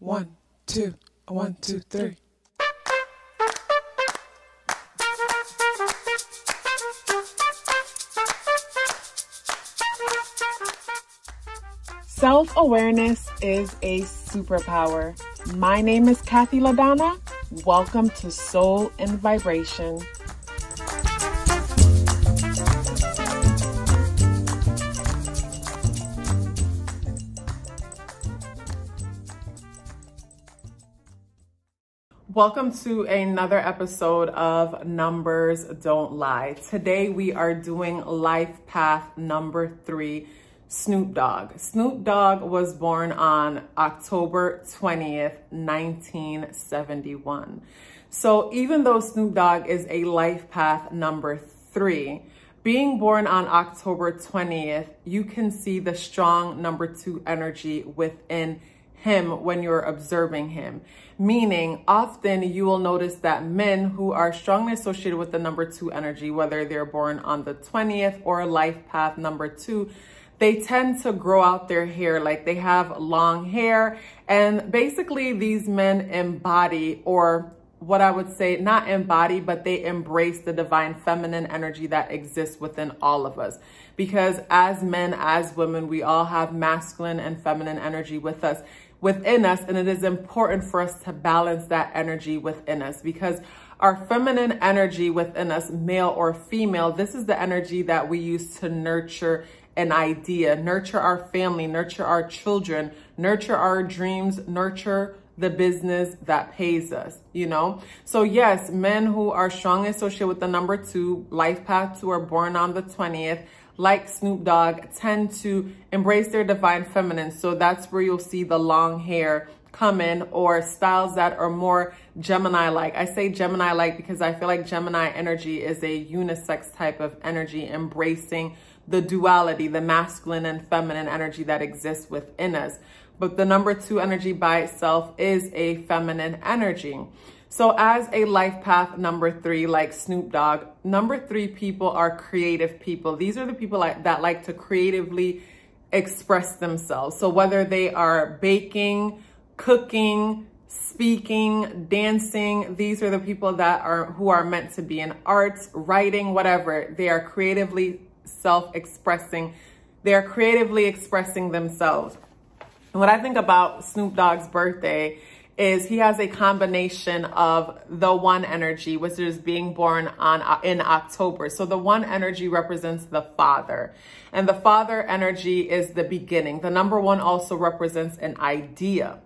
1, 2, 1, 2, 3. Self-awareness is a superpower. My name is KathyLaDonna. Welcome to Soul and Vibration. Welcome to another episode of Numbers Don't Lie. Today we are doing life path number 3, Snoop Dogg. Snoop Dogg was born on October 20th, 1971. So even though Snoop Dogg is a life path number 3, being born on October 20th, you can see the strong number 2 energy within him when you're observing him. Meaning, often you will notice that men who are strongly associated with the number 2 energy, whether they're born on the 20th or life path number 2, they tend to grow out their hair, like they have long hair. And basically these men embody, or what I would say, not embody, but they embrace the divine feminine energy that exists within all of us. Because as men, as women, we all have masculine and feminine energy within us, and it is important for us to balance that energy within us, because our feminine energy within us, male or female, this is the energy that we use to nurture an idea, nurture our family, nurture our children, nurture our dreams, nurture the business that pays us, you know? So yes, men who are strongly associated with the number 2, life path 2, are born on the 20th, like Snoop Dogg, tend to embrace their divine feminine. So that's where you'll see the long hair come in, or styles that are more Gemini-like. I say Gemini-like because I feel like Gemini energy is a unisex type of energy, embracing the duality, the masculine and feminine energy that exists within us. But the number 2 energy by itself is a feminine energy. So as a life path number 3, like Snoop Dogg, number 3 people are creative people. These are the people that like to creatively express themselves. So whether they are baking, cooking, speaking, dancing, these are the people who are meant to be in arts, writing, whatever. They are creatively self-expressing. They are creatively expressing themselves. And what I think about Snoop Dogg's birthday is he has a combination of the 1 energy, which is being born in October. So the 1 energy represents the father, and the father energy is the beginning. The number 1 also represents an idea.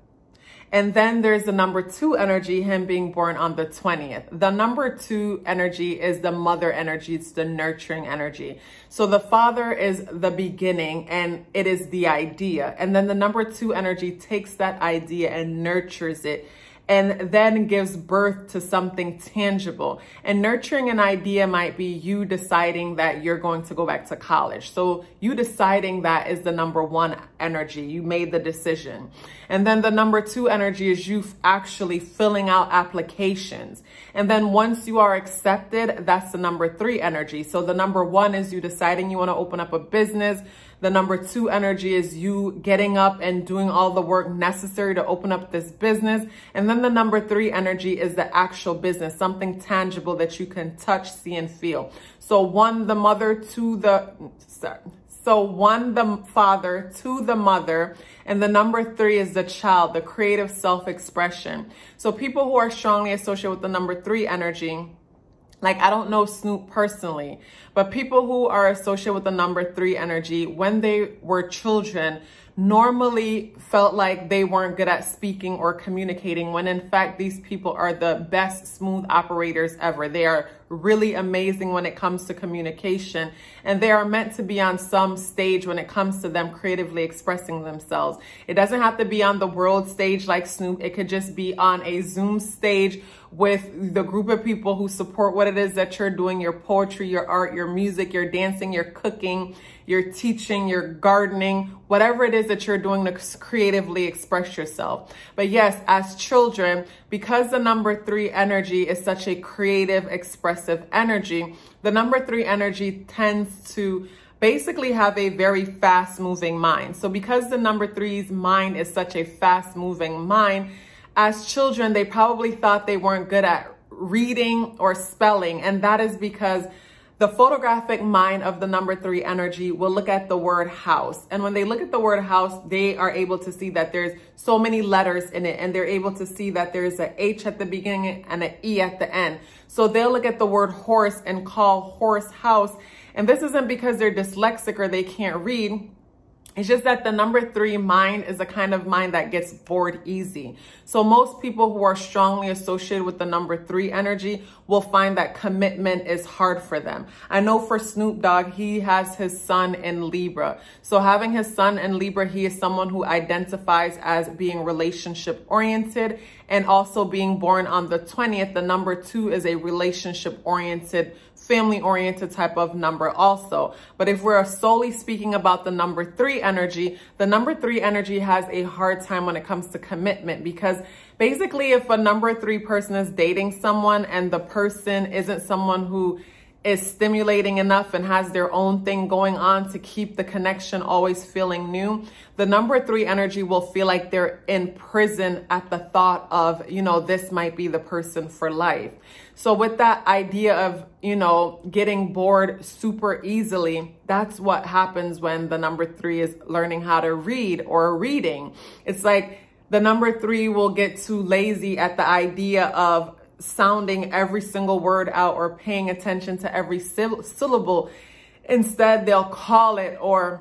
And then there's the number 2 energy, him being born on the 20th. The number 2 energy is the mother energy. It's the nurturing energy. So the father is the beginning and it is the idea. And then the number 2 energy takes that idea and nurtures it, and then gives birth to something tangible. And nurturing an idea might be you deciding that you're going to go back to college. So you deciding that is the number 1 energy. You made the decision. And then the number 2 energy is you actually filling out applications. And then once you are accepted, that's the number 3 energy. So the number 1 is you deciding you want to open up a business. The number 2 energy is you getting up and doing all the work necessary to open up this business. And then the number 3 energy is the actual business, something tangible that you can touch, see, and feel. So 1, the mother, 2, the father, 2, the mother, and the number 3 is the child, the creative self-expression. So people who are strongly associated with the number 3 energy, like I don't know Snoop personally, but people who are associated with the number 3 energy, when they were children, normally felt like they weren't good at speaking or communicating, when in fact these people are the best smooth operators ever. They are really amazing when it comes to communication, and they are meant to be on some stage when it comes to them creatively expressing themselves. It doesn't have to be on the world stage like Snoop. It could just be on a Zoom stage with the group of people who support what it is that you're doing, your poetry, your art, your music, your dancing, your cooking, your teaching, your gardening, whatever it is that you're doing to creatively express yourself. But yes, as children, because the number 3 energy is such a creative, expressive energy, the number 3 energy tends to basically have a very fast moving mind. So because the number 3's mind is such a fast moving mind, as children, they probably thought they weren't good at reading or spelling. And that is because the photographic mind of the number 3 energy will look at the word house. And when they look at the word house, they are able to see that there's so many letters in it. And they're able to see that there's a H at the beginning and an E at the end. So they'll look at the word horse and call horse house. And this isn't because they're dyslexic or they can't read. It's just that the number 3 mind is a kind of mind that gets bored easy. So most people who are strongly associated with the number 3 energy will find that commitment is hard for them. I know for Snoop Dogg, he has his sun in Libra. So having his sun in Libra, he is someone who identifies as being relationship oriented, and also being born on the 20th, the number 2 is a relationship oriented, family oriented type of number also. But if we're solely speaking about the number 3 energy, the number 3 energy has a hard time when it comes to commitment, because basically if a number 3 person is dating someone and the person isn't someone who is stimulating enough and has their own thing going on to keep the connection always feeling new, the number 3 energy will feel like they're in prison at the thought of, you know, this might be the person for life. So with that idea of, you know, getting bored super easily, that's what happens when the number 3 is learning how to read or reading. It's like the number 3 will get too lazy at the idea of sounding every single word out or paying attention to every syllable. Instead, they'll call it, or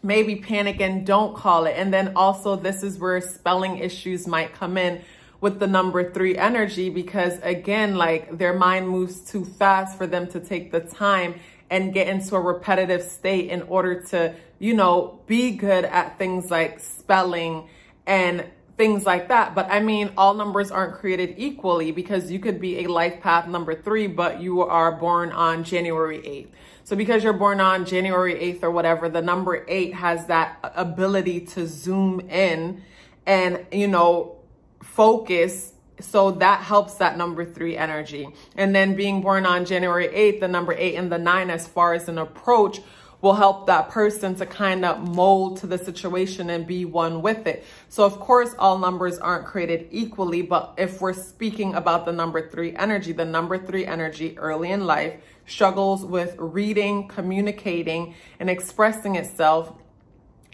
maybe panic and don't call it. And then also this is where spelling issues might come in with the number 3 energy, because again, like their mind moves too fast for them to take the time and get into a repetitive state in order to, you know, be good at things like spelling and things like that. But I mean, all numbers aren't created equally, because you could be a life path number 3, but you are born on January 8th. So because you're born on January 8th or whatever, the number 8 has that ability to zoom in and, you know, focus. So that helps that number 3 energy. And then being born on January 8th, the number 8 and the 9, as far as an approach, will help that person to kind of mold to the situation and be one with it. So of course, all numbers aren't created equally, but if we're speaking about the number 3 energy, the number 3 energy early in life struggles with reading, communicating, and expressing itself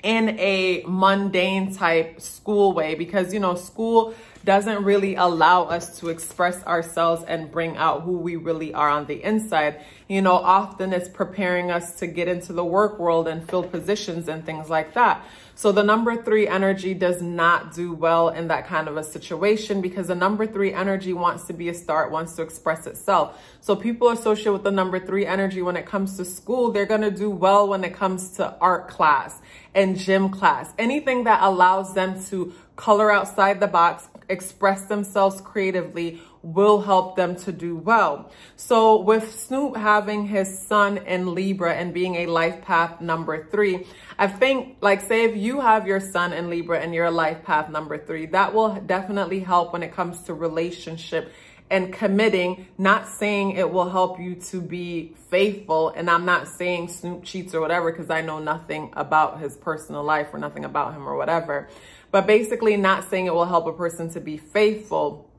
in a mundane type school way, because, you know, school doesn't really allow us to express ourselves and bring out who we really are on the inside. You know, often it's preparing us to get into the work world and fill positions and things like that. So the number 3 energy does not do well in that kind of a situation, because the number 3 energy wants to be a star, it wants to express itself. So people associated with the number 3 energy when it comes to school, they're going to do well when it comes to art class and gym class. Anything that allows them to color outside the box, express themselves creatively, will help them to do well. So with Snoop having his sun in Libra and being a life path number 3, I think, like, say if you have your sun in Libra and you're a life path number 3, that will definitely help when it comes to relationship and committing. Not saying it will help you to be faithful, and I'm not saying Snoop cheats or whatever, because I know nothing about his personal life or nothing about him or whatever. But basically not saying it will help a person to be faithful,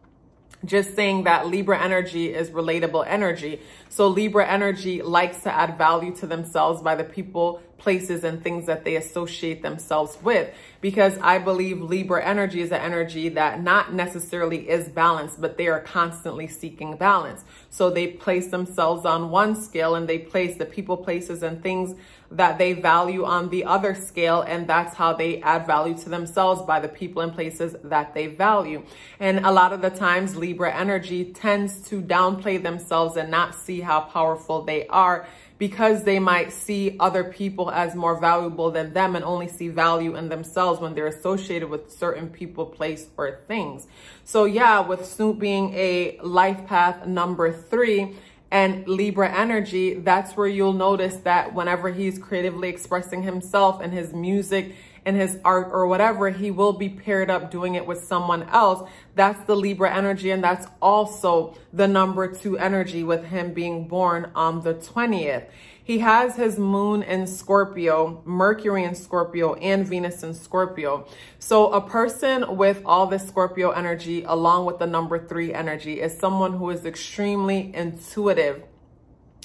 just saying that Libra energy is relatable energy. So Libra energy likes to add value to themselves by the people, places, and things that they associate themselves with. Because I believe Libra energy is an energy that not necessarily is balanced, but they are constantly seeking balance. So they place themselves on one scale and they place the people, places, and things that they value on the other scale, and that's how they add value to themselves, by the people and places that they value. And a lot of the times Libra energy tends to downplay themselves and not see how powerful they are, because they might see other people as more valuable than them and only see value in themselves when they're associated with certain people, place, or things. So yeah, with Snoop being a life path number 3 and Libra energy, that's where you'll notice that whenever he's creatively expressing himself in his music in his art or whatever, he will be paired up doing it with someone else. That's the Libra energy. And that's also the number 2 energy with him being born on the 20th. He has his moon in Scorpio, Mercury in Scorpio, and Venus in Scorpio. So a person with all this Scorpio energy, along with the number 3 energy, is someone who is extremely intuitive,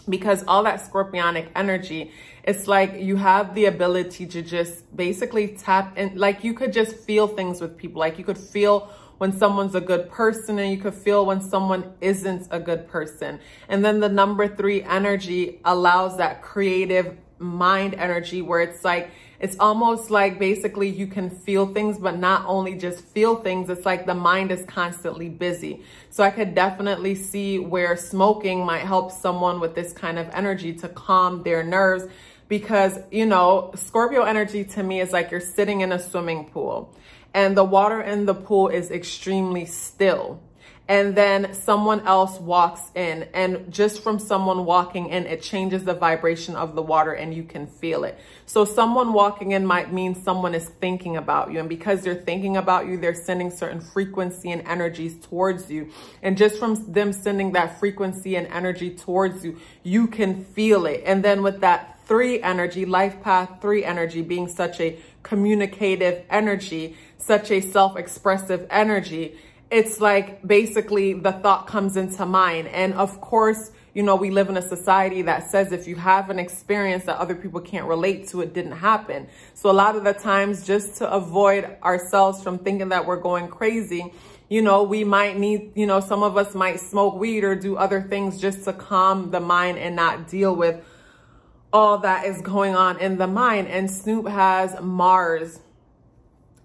because all that scorpionic energy, it's like you have the ability to just basically tap in. Like you could just feel things with people. Like you could feel when someone's a good person, and you could feel when someone isn't a good person. And then the number 3 energy allows that creative mind energy, where it's like, it's almost like basically you can feel things, but not only just feel things, it's like the mind is constantly busy. So I could definitely see where smoking might help someone with this kind of energy to calm their nerves, because, you know, Scorpio energy to me is like you're sitting in a swimming pool and the water in the pool is extremely still. And then someone else walks in, and just from someone walking in, it changes the vibration of the water and you can feel it. So someone walking in might mean someone is thinking about you. And because they're thinking about you, they're sending certain frequency and energies towards you. And just from them sending that frequency and energy towards you, you can feel it. And then with that 3 energy, life path 3 energy being such a communicative energy, such a self-expressive energy, it's like basically the thought comes into mind. And of course, you know, we live in a society that says if you have an experience that other people can't relate to, it didn't happen. So a lot of the times, just to avoid ourselves from thinking that we're going crazy, you know, we might need, you know, some of us might smoke weed or do other things just to calm the mind and not deal with all that is going on in the mind. And Snoop has Mars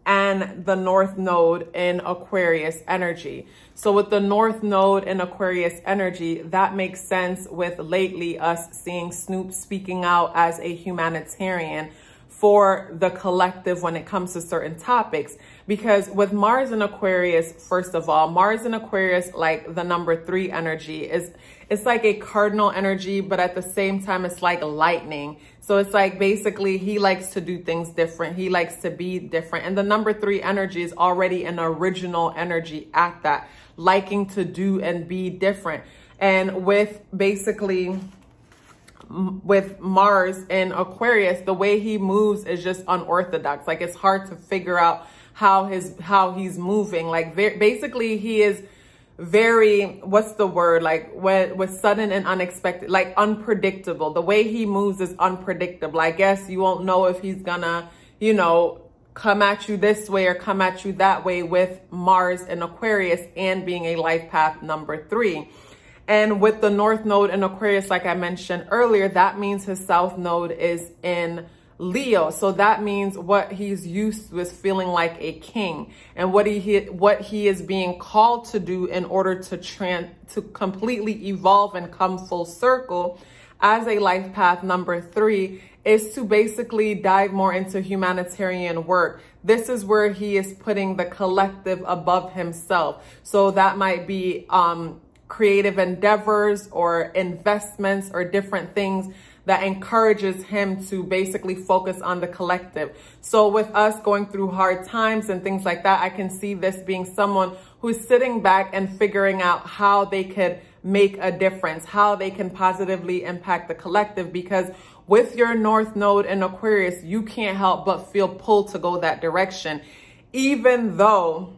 and the North Node in Aquarius energy. So with the North Node in Aquarius energy, that makes sense with lately us seeing Snoop speaking out as a humanitarian for the collective when it comes to certain topics. Because with Mars in Aquarius, first of all, Mars in Aquarius, like the number 3 energy, it's like a cardinal energy, but at the same time, it's like lightning. So it's like basically he likes to do things different. He likes to be different. And the number 3 energy is already an original energy at that, liking to do and be different. And with basically with Mars in Aquarius, the way he moves is just unorthodox. Like it's hard to figure out how he's moving. Like basically he is very, what's the word? Like with sudden and unexpected, like unpredictable. The way he moves is unpredictable. I guess you won't know if he's gonna, you know, come at you this way or come at you that way with Mars in Aquarius and being a life path number 3. And with the North Node in Aquarius, like I mentioned earlier, that means his South Node is in Leo. So that means what he's used to is feeling like a king, and what he is being called to do in order to completely evolve and come full circle as a life path number 3 is to basically dive more into humanitarian work. This is where he is putting the collective above himself. So that might be creative endeavors or investments or different things that encourages him to basically focus on the collective. So with us going through hard times and things like that, I can see this being someone who's sitting back and figuring out how they could make a difference, how they can positively impact the collective. Because with your North Node in Aquarius, you can't help but feel pulled to go that direction, even though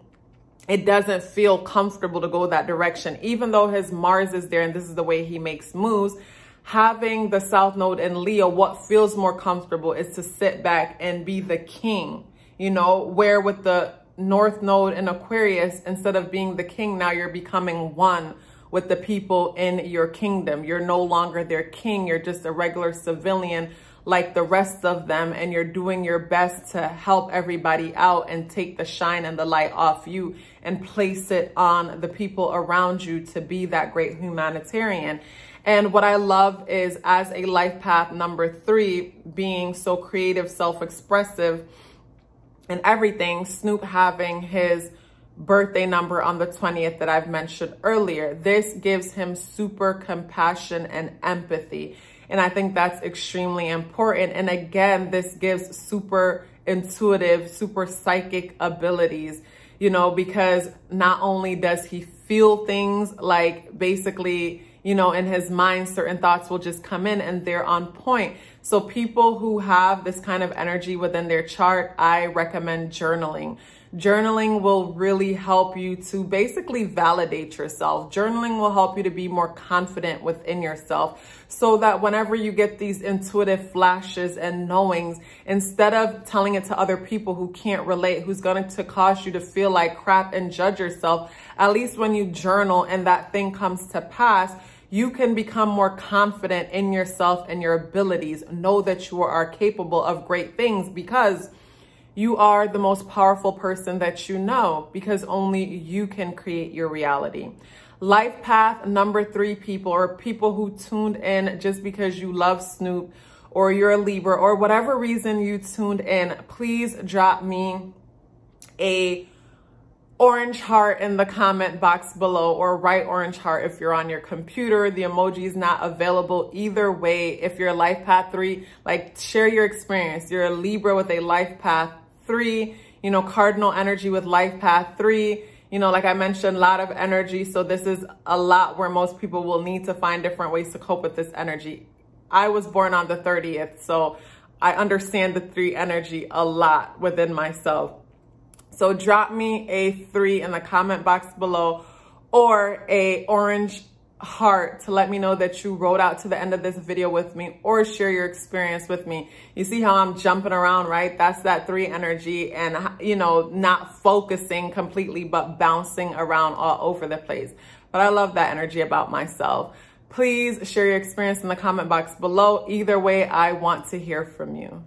it doesn't feel comfortable to go that direction. Even though his Mars is there and this is the way he makes moves, having the South Node in Leo, what feels more comfortable is to sit back and be the king, you know, where with the North Node in Aquarius, instead of being the king, now you're becoming one with the people in your kingdom. You're no longer their king. You're just a regular civilian like the rest of them, and you're doing your best to help everybody out and take the shine and the light off you and place it on the people around you to be that great humanitarian. And what I love is, as a life path number 3, being so creative, self-expressive and everything, Snoop having his birthday number on the 20th that I've mentioned earlier, this gives him super compassion and empathy. And I think that's extremely important. And again, this gives super intuitive, super psychic abilities, you know, because not only does he feel things, like basically, you know, in his mind, certain thoughts will just come in and they're on point. So people who have this kind of energy within their chart, I recommend journaling. Journaling will really help you to basically validate yourself. Journaling will help you to be more confident within yourself, so that whenever you get these intuitive flashes and knowings, instead of telling it to other people who can't relate, who's going to cause you to feel like crap and judge yourself, at least when you journal and that thing comes to pass, you can become more confident in yourself and your abilities. Know that you are capable of great things, because you are the most powerful person that you know, because only you can create your reality. Life path number 3 people, or people who tuned in just because you love Snoop, or you're a Libra, or whatever reason you tuned in, please drop me a orange heart in the comment box below, or write orange heart if you're on your computer. The emoji is not available either way. If you're life path 3, like, share your experience. You're a Libra with a life path 3, you know, cardinal energy with life path 3, you know, like I mentioned, a lot of energy. So this is a lot where most people will need to find different ways to cope with this energy. I was born on the 30th, so I understand the 3 energy a lot within myself. So drop me a 3 in the comment box below, or a orange heart to let me know that you rode out to the end of this video with me, or share your experience with me. You see how I'm jumping around, right? That's that 3 energy, and, you know, not focusing completely, but bouncing around all over the place. But I love that energy about myself. Please share your experience in the comment box below. Either way, I want to hear from you.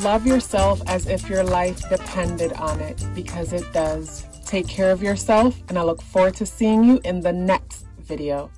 Love yourself as if your life depended on it, because it does. Take care of yourself, and I look forward to seeing you in the next video.